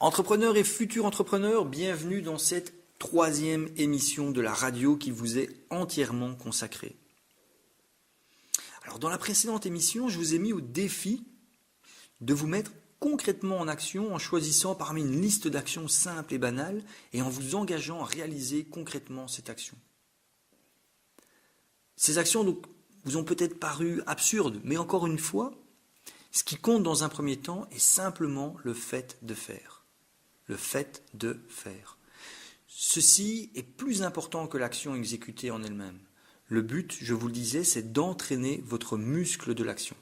Entrepreneurs et futurs entrepreneurs, bienvenue dans cette 3e émission de la radio qui vous est entièrement consacrée. Alors dans la précédente émission, je vous ai mis au défi de vous mettre concrètement en action en choisissant parmi une liste d'actions simples et banales et en vous engageant à réaliser concrètement cette action. Ces actions donc, vous ont peut-être paru absurdes, mais encore une fois, ce qui compte dans un premier temps est simplement le fait de faire. Le fait de faire. Ceci est plus important que l'action exécutée en elle-même. Le but, je vous le disais, c'est d'entraîner votre muscle de l'action.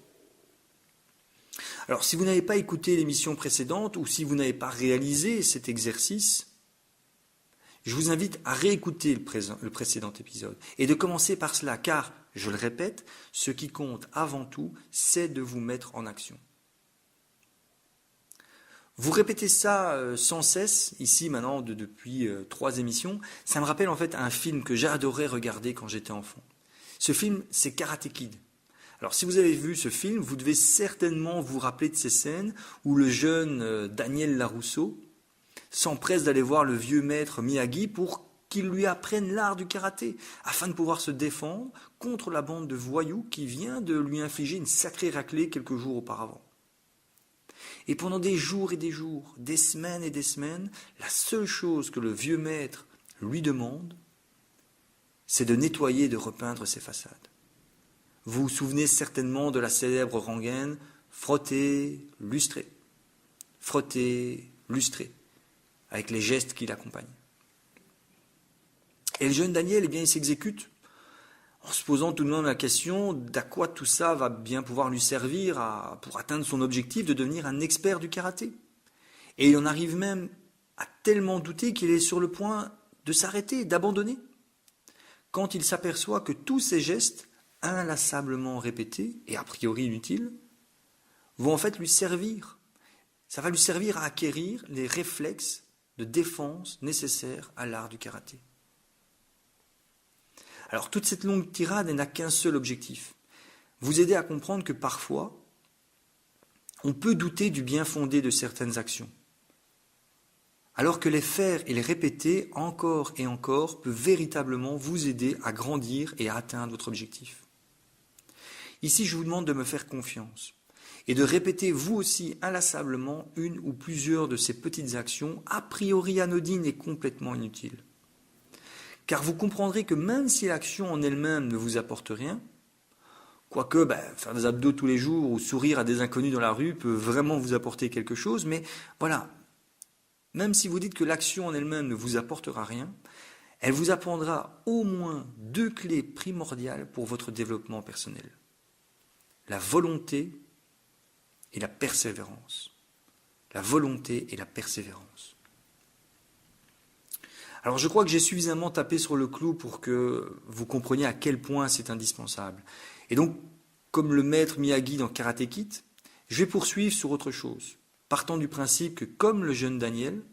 Alors, si vous n'avez pas écouté l'émission précédente ou si vous n'avez pas réalisé cet exercice, je vous invite à réécouter le précédent épisode et de commencer par cela, car, je le répète, ce qui compte avant tout, c'est de vous mettre en action. Vous répétez ça sans cesse, ici maintenant depuis 3 émissions. Ça me rappelle en fait un film que j'adorais regarder quand j'étais enfant. Ce film, c'est Karate Kid. Alors si vous avez vu ce film, vous devez certainement vous rappeler de ces scènes où le jeune Daniel LaRusso s'empresse d'aller voir le vieux maître Miyagi pour qu'il lui apprenne l'art du karaté, afin de pouvoir se défendre contre la bande de voyous qui vient de lui infliger une sacrée raclée quelques jours auparavant. Et pendant des jours et des jours, des semaines et des semaines, la seule chose que le vieux maître lui demande, c'est de nettoyer et de repeindre ses façades. Vous vous souvenez certainement de la célèbre rengaine « frotter, lustrer », avec les gestes qui l'accompagnent. Et le jeune Daniel, il s'exécute en se posant tout de même la question d'à quoi tout ça va bien pouvoir lui servir pour atteindre son objectif de devenir un expert du karaté. Et il en arrive même à tellement douter qu'il est sur le point de s'arrêter, d'abandonner, quand il s'aperçoit que tous ces gestes, inlassablement répétés et a priori inutiles, vont en fait lui servir. Ça va lui servir à acquérir les réflexes de défense nécessaires à l'art du karaté. Alors toute cette longue tirade n'a qu'un seul objectif, vous aider à comprendre que parfois, on peut douter du bien fondé de certaines actions, alors que les faire et les répéter encore et encore peut véritablement vous aider à grandir et à atteindre votre objectif. Ici, je vous demande de me faire confiance et de répéter vous aussi inlassablement une ou plusieurs de ces petites actions a priori anodines et complètement inutiles. Car vous comprendrez que même si l'action en elle-même ne vous apporte rien, quoique faire des abdos tous les jours ou sourire à des inconnus dans la rue peut vraiment vous apporter quelque chose, mais voilà, même si vous dites que l'action en elle-même ne vous apportera rien, elle vous apprendra au moins 2 clés primordiales pour votre développement personnel. La volonté et la persévérance. La volonté et la persévérance. Alors je crois que j'ai suffisamment tapé sur le clou pour que vous compreniez à quel point c'est indispensable. Et donc, comme le maître Miyagi dans Karate Kid, je vais poursuivre sur autre chose, partant du principe que, comme le jeune Daniel,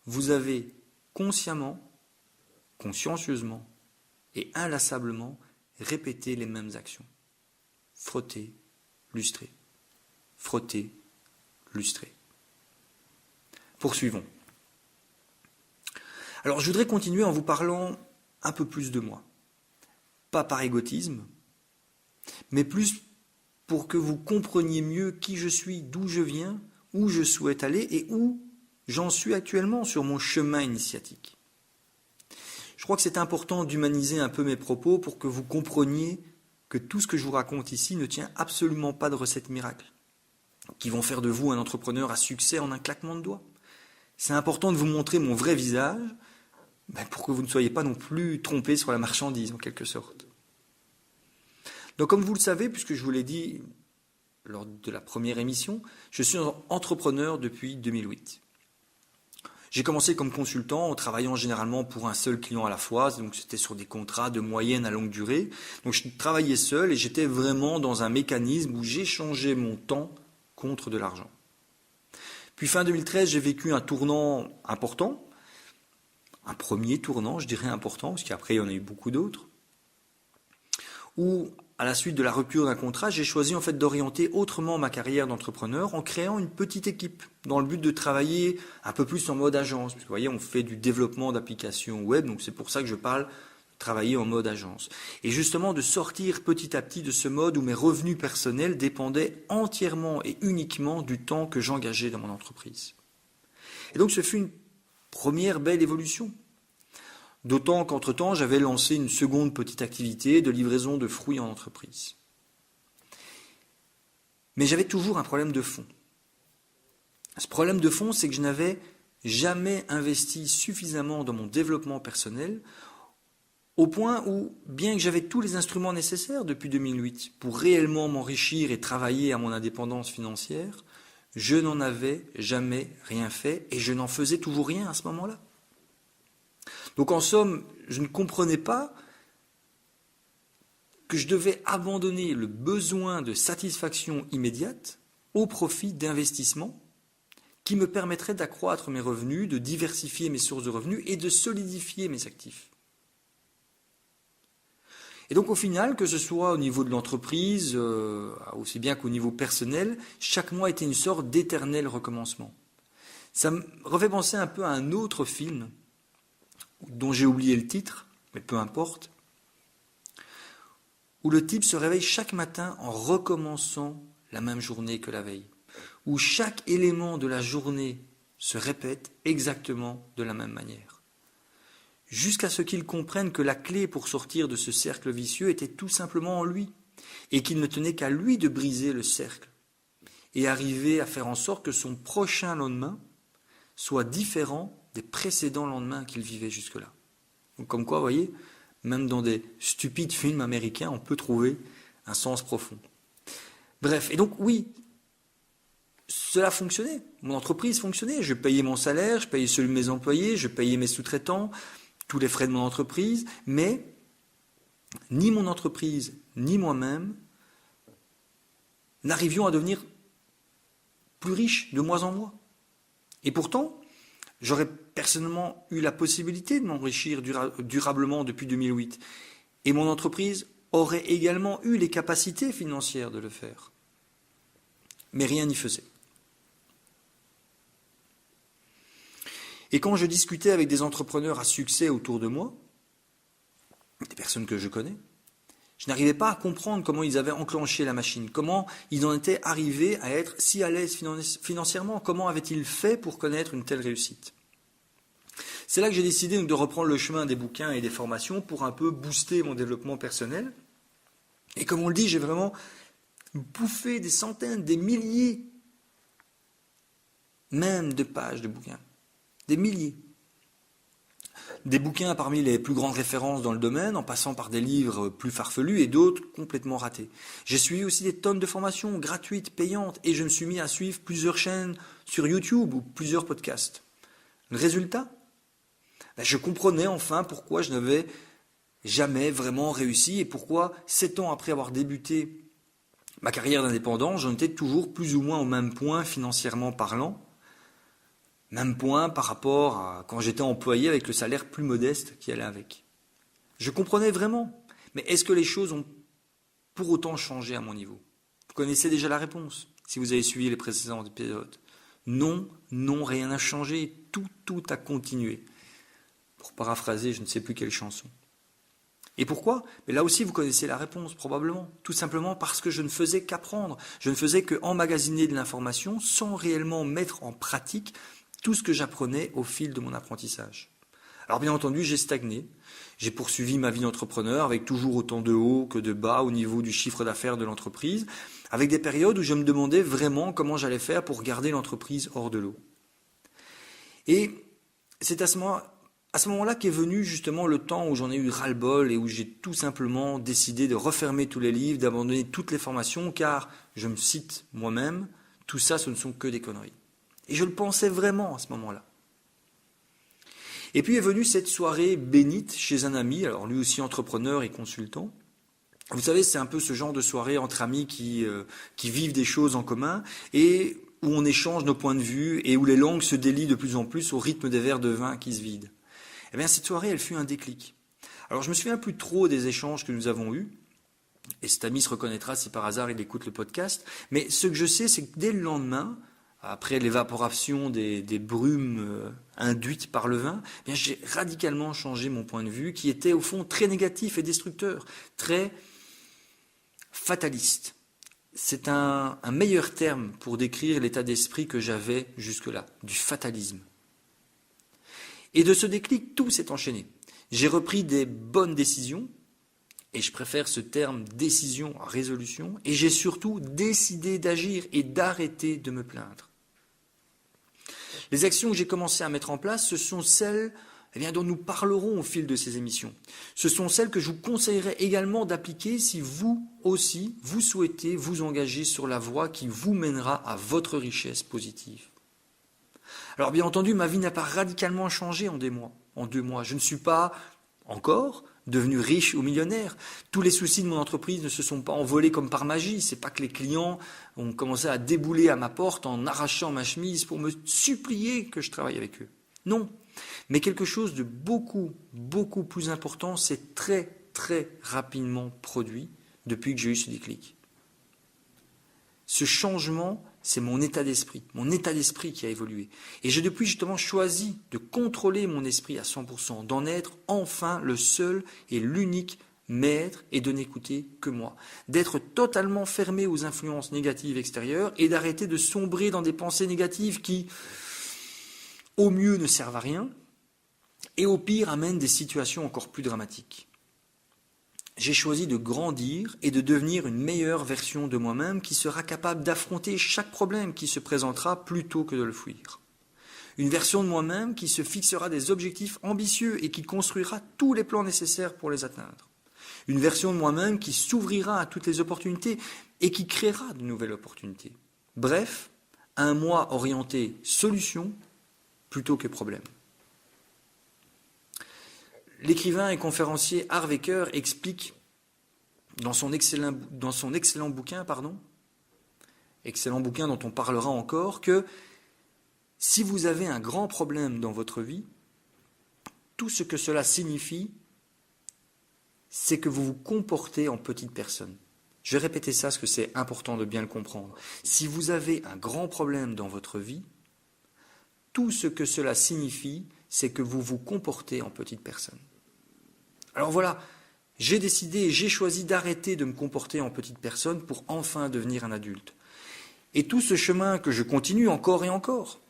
vous avez consciemment, consciencieusement et inlassablement répété les mêmes actions. Frotter, lustrer. Frotter, lustrer. Poursuivons. Alors je voudrais continuer en vous parlant un peu plus de moi. Pas par égotisme, mais plus pour que vous compreniez mieux qui je suis, d'où je viens, où je souhaite aller et où j'en suis actuellement sur mon chemin initiatique. Je crois que c'est important d'humaniser un peu mes propos pour que vous compreniez que tout ce que je vous raconte ici ne tient absolument pas de recettes miracles, qui vont faire de vous un entrepreneur à succès en un claquement de doigts. C'est important de vous montrer mon vrai visage, pour que vous ne soyez pas non plus trompés sur la marchandise, en quelque sorte. Donc, comme vous le savez, puisque je vous l'ai dit lors de la première émission, je suis entrepreneur depuis 2008. J'ai commencé comme consultant en travaillant généralement pour un seul client à la fois, donc c'était sur des contrats de moyenne à longue durée. Donc je travaillais seul et j'étais vraiment dans un mécanisme où j'échangeais mon temps contre de l'argent. Puis fin 2013, j'ai vécu un tournant important, un premier tournant, je dirais important, parce qu'après il y en a eu beaucoup d'autres, où à la suite de la rupture d'un contrat, j'ai choisi en fait d'orienter autrement ma carrière d'entrepreneur en créant une petite équipe dans le but de travailler un peu plus en mode agence. Parce que vous voyez, on fait du développement d'applications web, donc c'est pour ça que je parle de travailler en mode agence. Et justement de sortir petit à petit de ce mode où mes revenus personnels dépendaient entièrement et uniquement du temps que j'engageais dans mon entreprise. Et donc ce fut une première belle évolution. D'autant qu'entre-temps, j'avais lancé une seconde petite activité de livraison de fruits en entreprise. Mais j'avais toujours un problème de fond. Ce problème de fond, c'est que je n'avais jamais investi suffisamment dans mon développement personnel, au point où, bien que j'avais tous les instruments nécessaires depuis 2008 pour réellement m'enrichir et travailler à mon indépendance financière, je n'en avais jamais rien fait et je n'en faisais toujours rien à ce moment-là. Donc en somme, je ne comprenais pas que je devais abandonner le besoin de satisfaction immédiate au profit d'investissements qui me permettraient d'accroître mes revenus, de diversifier mes sources de revenus et de solidifier mes actifs. Et donc au final, que ce soit au niveau de l'entreprise, aussi bien qu'au niveau personnel, chaque mois était une sorte d'éternel recommencement. Ça me refait penser un peu à un autre film dont j'ai oublié le titre, mais peu importe, où le type se réveille chaque matin en recommençant la même journée que la veille, où chaque élément de la journée se répète exactement de la même manière, jusqu'à ce qu'il comprenne que la clé pour sortir de ce cercle vicieux était tout simplement en lui, et qu'il ne tenait qu'à lui de briser le cercle, et arriver à faire en sorte que son prochain lendemain soit différent des précédents lendemains qu'il vivait jusque-là. Donc comme quoi, vous voyez, même dans des stupides films américains, on peut trouver un sens profond. Bref, et donc oui, cela fonctionnait. Mon entreprise fonctionnait. Je payais mon salaire, je payais celui de mes employés, je payais mes sous-traitants, tous les frais de mon entreprise, mais ni mon entreprise, ni moi-même n'arrivions à devenir plus riches de mois en mois. Et pourtant, j'aurais personnellement eu la possibilité de m'enrichir durablement depuis 2008. Et mon entreprise aurait également eu les capacités financières de le faire. Mais rien n'y faisait. Et quand je discutais avec des entrepreneurs à succès autour de moi, des personnes que je connais, je n'arrivais pas à comprendre comment ils avaient enclenché la machine, comment ils en étaient arrivés à être si à l'aise financièrement, comment avaient-ils fait pour connaître une telle réussite. C'est là que j'ai décidé donc de reprendre le chemin des bouquins et des formations pour un peu booster mon développement personnel. Et comme on le dit, j'ai vraiment bouffé des centaines, des milliers même de pages de bouquins. Des milliers. Des bouquins parmi les plus grandes références dans le domaine, en passant par des livres plus farfelus et d'autres complètement ratés. J'ai suivi aussi des tonnes de formations gratuites, payantes, et je me suis mis à suivre plusieurs chaînes sur YouTube ou plusieurs podcasts. Le résultat ? Je comprenais enfin pourquoi je n'avais jamais vraiment réussi et pourquoi, 7 ans après avoir débuté ma carrière d'indépendant, j'en étais toujours plus ou moins au même point financièrement parlant. Même point par rapport à quand j'étais employé avec le salaire plus modeste qui allait avec. Je comprenais vraiment, mais est-ce que les choses ont pour autant changé à mon niveau ? Vous connaissez déjà la réponse, si vous avez suivi les précédents épisodes. Non, rien n'a changé, tout a continué. Pour paraphraser, je ne sais plus quelle chanson. Et pourquoi ? Mais là aussi, vous connaissez la réponse, probablement. Tout simplement parce que je ne faisais qu'apprendre. Je ne faisais qu'emmagasiner de l'information sans réellement mettre en pratique tout ce que j'apprenais au fil de mon apprentissage. Alors bien entendu, j'ai stagné. J'ai poursuivi ma vie d'entrepreneur avec toujours autant de hauts que de bas au niveau du chiffre d'affaires de l'entreprise, avec des périodes où je me demandais vraiment comment j'allais faire pour garder l'entreprise hors de l'eau. Et c'est à ce moment-là qu'est venu justement le temps où j'en ai eu ras-le-bol et où j'ai tout simplement décidé de refermer tous les livres, d'abandonner toutes les formations, car, je me cite moi-même, tout ça, ce ne sont que des conneries. Et je le pensais vraiment à ce moment-là. Et puis est venue cette soirée bénite chez un ami, alors lui aussi entrepreneur et consultant. Vous savez, c'est un peu ce genre de soirée entre amis qui vivent des choses en commun et où on échange nos points de vue et où les langues se délient de plus en plus au rythme des verres de vin qui se vident. Eh bien, cette soirée, elle fut un déclic. Alors, je me souviens plus trop des échanges que nous avons eus, Et cet ami se reconnaîtra si par hasard il écoute le podcast. Mais ce que je sais, c'est que dès le lendemain, après l'évaporation des brumes induites par le vin, eh bien, j'ai radicalement changé mon point de vue, qui était au fond très négatif et destructeur, très fataliste. C'est un meilleur terme pour décrire l'état d'esprit que j'avais jusque-là, du fatalisme. Et de ce déclic, tout s'est enchaîné. J'ai repris des bonnes décisions, et je préfère ce terme décision à résolution, et j'ai surtout décidé d'agir et d'arrêter de me plaindre. Les actions que j'ai commencé à mettre en place, ce sont celles dont nous parlerons au fil de ces émissions. Ce sont celles que je vous conseillerais également d'appliquer si vous aussi, vous souhaitez vous engager sur la voie qui vous mènera à votre richesse positive. Alors bien entendu, ma vie n'a pas radicalement changé en 2 mois. Je ne suis pas encore devenu riche ou millionnaire. Tous les soucis de mon entreprise ne se sont pas envolés comme par magie. C'est pas que les clients ont commencé à débouler à ma porte en arrachant ma chemise pour me supplier que je travaille avec eux. Non. Mais quelque chose de beaucoup, beaucoup plus important s'est très, très rapidement produit depuis que j'ai eu ce déclic. Ce changement, c'est mon état d'esprit qui a évolué. Et j'ai depuis justement choisi de contrôler mon esprit à 100%, d'en être enfin le seul et l'unique maître et de n'écouter que moi. D'être totalement fermé aux influences négatives extérieures et d'arrêter de sombrer dans des pensées négatives qui, au mieux, ne servent à rien et au pire, amènent des situations encore plus dramatiques. J'ai choisi de grandir et de devenir une meilleure version de moi-même qui sera capable d'affronter chaque problème qui se présentera plutôt que de le fuir. Une version de moi-même qui se fixera des objectifs ambitieux et qui construira tous les plans nécessaires pour les atteindre. Une version de moi-même qui s'ouvrira à toutes les opportunités et qui créera de nouvelles opportunités. Bref, un moi orienté solution plutôt que problème. L'écrivain et conférencier Harv Eker explique dans son excellent bouquin, excellent bouquin dont on parlera encore, que si vous avez un grand problème dans votre vie, tout ce que cela signifie, c'est que vous vous comportez en petite personne. Je vais répéter ça parce que c'est important de bien le comprendre. Si vous avez un grand problème dans votre vie, tout ce que cela signifie, c'est que vous vous comportez en petite personne. Alors voilà, j'ai décidé et j'ai choisi d'arrêter de me comporter en petite personne pour enfin devenir un adulte. Et tout ce chemin que je continue encore et encore,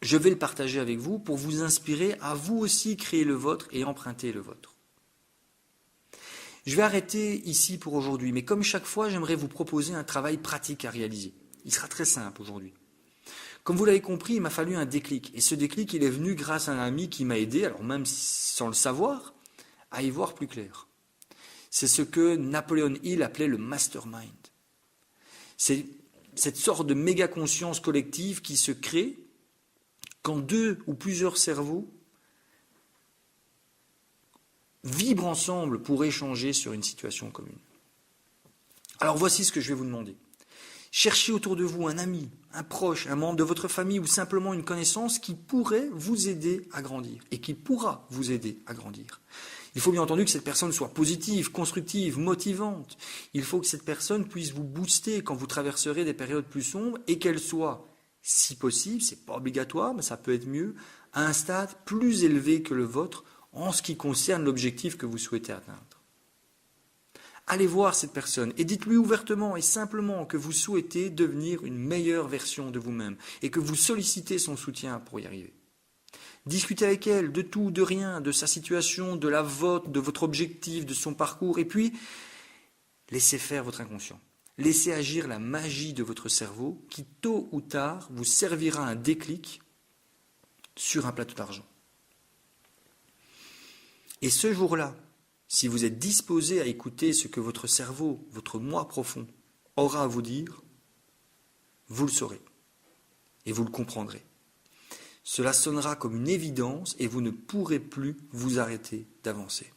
je vais le partager avec vous pour vous inspirer à vous aussi créer le vôtre et emprunter le vôtre. Je vais arrêter ici pour aujourd'hui, mais comme chaque fois, j'aimerais vous proposer un travail pratique à réaliser. Il sera très simple aujourd'hui. Comme vous l'avez compris, il m'a fallu un déclic. Et ce déclic, il est venu grâce à un ami qui m'a aidé, alors même sans le savoir, à y voir plus clair. C'est ce que Napoleon Hill appelait le mastermind. C'est cette sorte de méga-conscience collective qui se crée quand 2 ou plusieurs cerveaux vibrent ensemble pour échanger sur une situation commune. Alors voici ce que je vais vous demander. Cherchez autour de vous un ami, un proche, un membre de votre famille ou simplement une connaissance qui pourrait vous aider à grandir et qui pourra vous aider à grandir. Il faut bien entendu que cette personne soit positive, constructive, motivante. Il faut que cette personne puisse vous booster quand vous traverserez des périodes plus sombres et qu'elle soit, si possible, c'est pas obligatoire, mais ça peut être mieux, à un stade plus élevé que le vôtre en ce qui concerne l'objectif que vous souhaitez atteindre. Allez voir cette personne et dites-lui ouvertement et simplement que vous souhaitez devenir une meilleure version de vous-même et que vous sollicitez son soutien pour y arriver. Discutez avec elle de tout, de rien, de sa situation, de la vôtre, de votre objectif, de son parcours, et puis laissez faire votre inconscient. Laissez agir la magie de votre cerveau qui, tôt ou tard, vous servira un déclic sur un plateau d'argent. Et ce jour-là, si vous êtes disposé à écouter ce que votre cerveau, votre moi profond, aura à vous dire, vous le saurez et vous le comprendrez. Cela sonnera comme une évidence et vous ne pourrez plus vous arrêter d'avancer.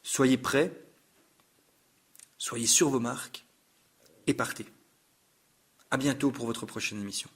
Soyez prêts, soyez sur vos marques et partez. À bientôt pour votre prochaine émission.